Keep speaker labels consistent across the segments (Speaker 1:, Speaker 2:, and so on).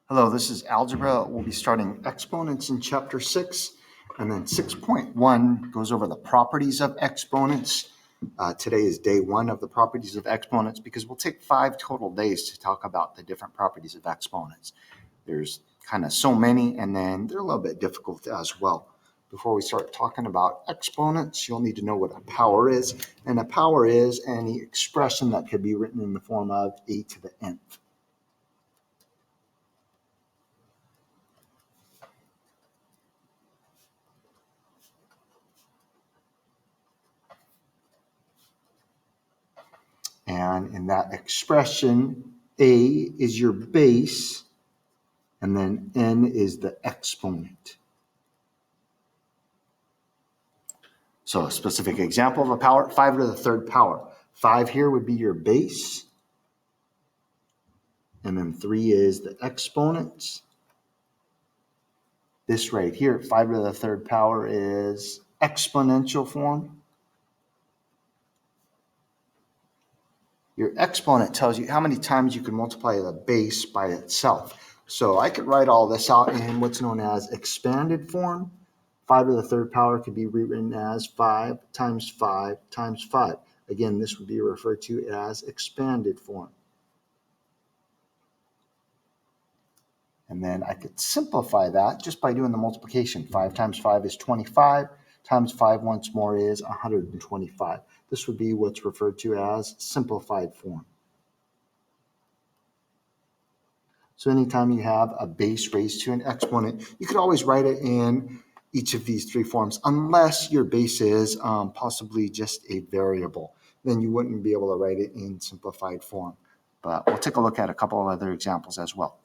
Speaker 1: Hello, this is Algebra. We'll be starting exponents in chapter 6, and then 6.1 goes over the properties of exponents. Today is day 1 of the properties of exponents because we'll take 5 total days to talk about the different properties of exponents. There's kind of so many, and then they're a little bit difficult as well. Before we start talking about exponents, you'll need to know what a power is, and a power is any expression that could be written in the form of a to the nth. And in that expression, a is your base, and then n is the exponent. So a specific example of a power, 5 to the third power. 5 here would be your base, and then 3 is the exponent. This right here, 5 to the third power, is exponential form. Your exponent tells you how many times you can multiply the base by itself. So I could write all this out in what's known as expanded form. 5 to the third power could be rewritten as 5 times 5 times 5. Again, this would be referred to as expanded form. And then I could simplify that just by doing the multiplication. 5 times 5 is 25, times 5 once more is 125. This would be what's referred to as simplified form. So anytime you have a base raised to an exponent, you could always write it in each of these 3 forms, unless your base is possibly just a variable. Then you wouldn't be able to write it in simplified form. But we'll take a look at a couple of other examples as well.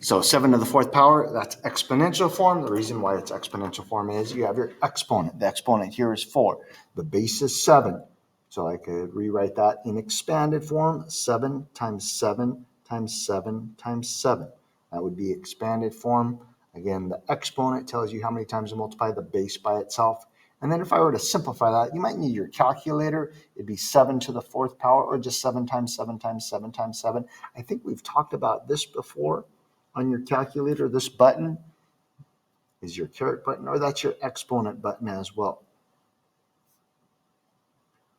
Speaker 1: So 7 to the 4th power, that's exponential form. The reason why it's exponential form is you have your exponent. The exponent here is 4. The base is 7. So I could rewrite that in expanded form, 7 times 7 times 7 times 7. That would be expanded form. Again, the exponent tells you how many times to multiply the base by itself. And then if I were to simplify that, you might need your calculator. It'd be 7 to the 4th power, or just 7 times 7 times 7 times 7. I think we've talked about this before. On your calculator, this button is your caret button, or that's your exponent button as well.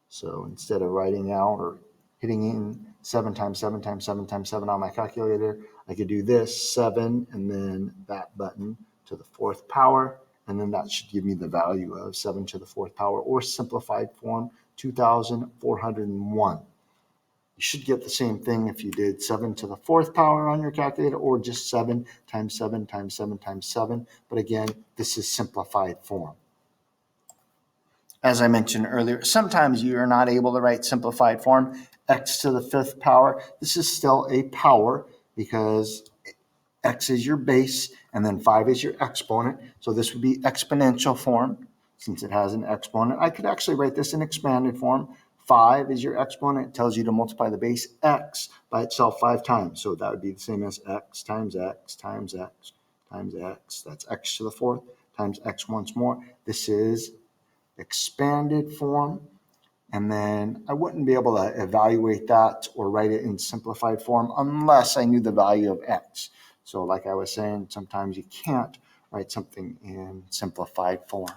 Speaker 1: So instead of writing out or hitting in 7 times 7 times 7 times 7 on my calculator, I could do this 7 and then that button to the 4th power, and then that should give me the value of 7 to the 4th power, or simplified form, 2,401. You should get the same thing if you did 7 to the 4th power on your calculator, or just 7 times 7 times 7 times 7. But again, this is simplified form. As I mentioned earlier, sometimes you are not able to write simplified form. X to the 5th power, this is still a power because X is your base and then 5 is your exponent. So this would be exponential form since it has an exponent. I could actually write this in expanded form. 5 is your exponent. It tells you to multiply the base x by itself 5 times. So that would be the same as x times x times x times x. That's x to the 4th times x once more. This is expanded form. And then I wouldn't be able to evaluate that or write it in simplified form unless I knew the value of x. So like I was saying, sometimes you can't write something in simplified form.